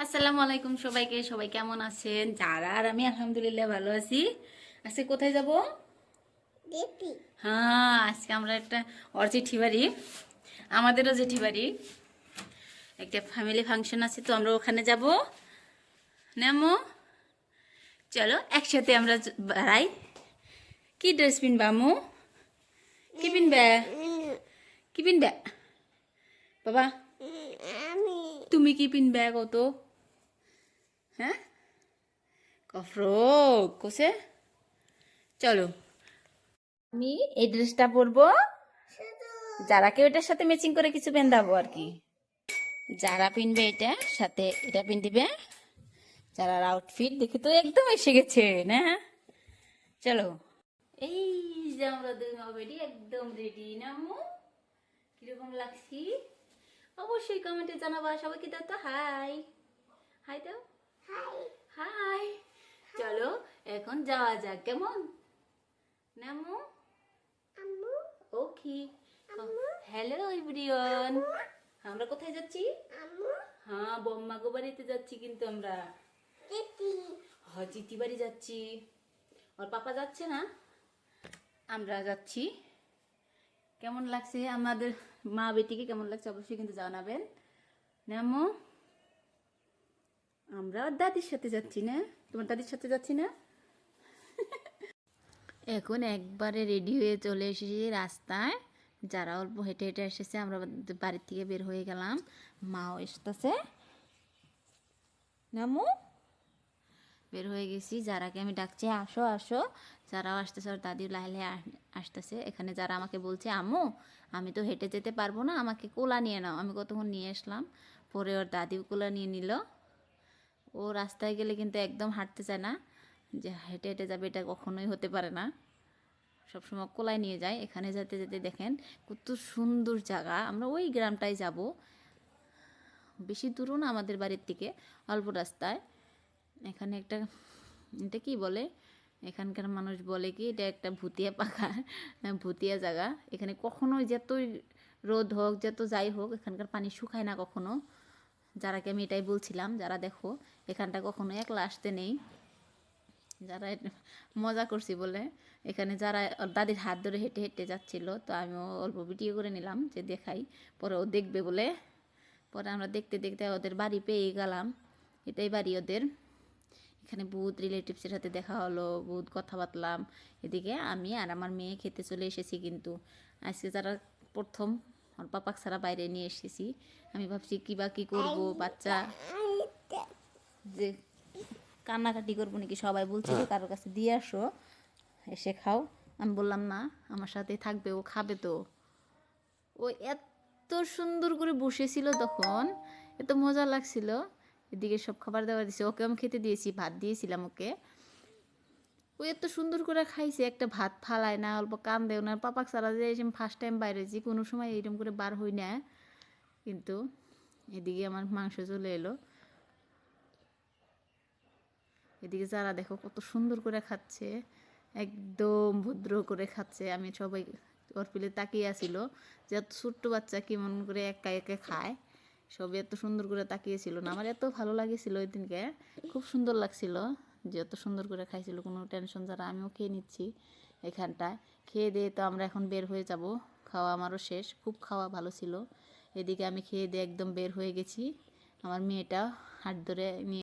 আসসালামু আলাইকুম সবাইকে। সবাই কেমন আছেন? যারা আর আমি আলহামদুলিল্লাহ ভালো আছি। আজকে কোথায় যাব? হ্যাঁ, আজকে আমরা একটা ওর জেঠি বাড়ি, আমাদেরও জেঠি বাড়ি, একটা ফ্যামিলি ফাংশন আছে, তো আমরা ওখানে যাব। নেমো, চলো একসাথে আমরা বেড়াই। কি ড্রেস পিনবা আমু? কি পিনবে? কি পিনবে বাবা? তুমি কি পিনবে কত? হ্যাঁ, ফ্রক কোসে। চলো, আমি এই ড্রেসটা পরবো, যারাকে ওইটার সাথে ম্যাচিং করে কিছু পেন্দাবো আর কি। যারা পিনবে এটা সাথে এটা পিন দিবে। যারা আউটফিট দেখে তো একদম এসে গেছে না। চলো, এই যে আমরা দুই অলরেডি একদম রেডি না আম্মু? কিরকম লাগছি অবশ্যই কমেন্টে জানাবা। সবাইকে দাও তো হাই। হাই দাও, হাই। চলো এখন যাওয়া যাক, কেমন না আম্মু? ওকে, হ্যালো এভরিওয়ান। আমরা কোথায় যাচ্ছি? হ্যাঁ, বম্মা গো বাড়িতে যাচ্ছি, কিন্তু আমরা হ্যাঁ চিতি বাড়ি যাচ্ছি। ওর পাপা যাচ্ছে না, আমরা যাচ্ছি। কেমন লাগছে আমাদের মা বেটিকে, কেমন লাগছে অবশ্যই কিন্তু জানাবেন। নামো, আমরা ওর দাদির সাথে যাচ্ছি না, তোমার দাদির সাথে যাচ্ছি না। এখন একবারে রেডি হয়ে চলে এসেছি রাস্তায়। যারা অল্প হেঁটে হেঁটে এসেছে, আমরা বাড়ির থেকে বের হয়ে গেলাম। মাও এসতেছে, নামু বের হয়ে গেছি। যারাকে আমি ডাকছি আসো আসো, যারাও আসতেছে। ওর দাদি লাইলে আসতেছে। এখানে যারা আমাকে বলছে আম্মু আমি তো হেঁটে যেতে পারবো না, আমাকে কোলা নিয়ে নাও। আমি কতক্ষণ নিয়ে আসলাম, পরে ওর দাদিও কোলা নিয়ে নিল। ও রাস্তায় গেলে কিন্তু একদম হাঁটতে চায় না, যে হেঁটে হেঁটে যাবে এটা কখনোই হতে পারে না। সবসময় কোলায় নিয়ে যায়। এখানে যেতে যেতে দেখেন কত সুন্দর জায়গা। আমরা ওই গ্রামটায় যাব, বেশি দূরও না আমাদের বাড়ির থেকে, অল্প রাস্তায়। এখানে একটা, এটা কি বলে, এখানকার মানুষ বলে কি এটা একটা ভুতিয়া পাখা, ভুতিয়া জায়গা। এখানে কখনোই যতই রোদ হোক, যত যাই হোক, এখানকার পানি শুকায় না কখনো। যারাকে আমি এটাই বলছিলাম, যারা দেখো এখানটা কখনো একলা আসতে নেই। যারা মজা করছি বলে, এখানে যারা দাদির হাত ধরে হেঁটে হেঁটে যাচ্ছিল, তো আমিও অল্প ভিডিও করে নিলাম যে দেখাই, পরে ও দেখবে বলে। পরে আমরা দেখতে দেখতে ওদের বাড়ি পেয়ে গেলাম। এটাই বাড়ি ওদের। এখানে বহুত রিলেটিভসের সাথে দেখা হলো, বহুত কথা বাতলাম। এদিকে আমি আর আমার মেয়ে খেতে চলে এসেছি। কিন্তু আজকে যারা প্রথম আর পাপাক ছাড়া বাইরে নিয়ে এসেছি। আমি ভাবছি কী বা কী করবো, বাচ্চা যে কান্নাকাটি করবো নাকি, সবাই বলছিল কারোর কাছে দিয়ে আসো, এসে খাও। আমি বললাম না, আমার সাথে থাকবে, ও খাবে তো। ও এত সুন্দর করে বসেছিল তখন, এত মজা লাগছিল। এদিকে সব খাবার দাবার দিয়েছে, ওকে আমি খেতে দিয়েছি, ভাত দিয়েছিলাম ওকে। ও এত সুন্দর করে খাইছে, একটা ভাত ফালায় না, অল্প কান্দে। ওনার পাপাক ছাড়া যে ফার্স্ট টাইম বাইরে হয়েছি, কোনো সময় এরকম করে বার হই না। কিন্তু এদিকে আমার মাংস চলে এলো। এদিকে যারা দেখো কত সুন্দর করে খাচ্ছে, একদম ভদ্র করে খাচ্ছে। আমি সবাই ওর পিলে তাকিয়ে আসিল যে এত ছোট্ট বাচ্চা কেমন করে একা একা খায়। সবাই এত সুন্দর করে তাকিয়েছিল না, আমার এত ভালো লাগেছিল ওই দিনকে, খুব সুন্দর লাগছিল যে এত সুন্দর করে খাইছিল, কোনো টেনশন ছাড়া। আমিও খেয়ে নিচ্ছি এখানটায়। খেয়ে দিয়ে তো আমরা এখন বের হয়ে যাব। খাওয়া আমারও শেষ, খুব খাওয়া ভালো ছিল। এদিকে আমি খেয়ে দিয়ে একদম বের হয়ে গেছি। আমার মেয়েটা হাত ধরে নিয়ে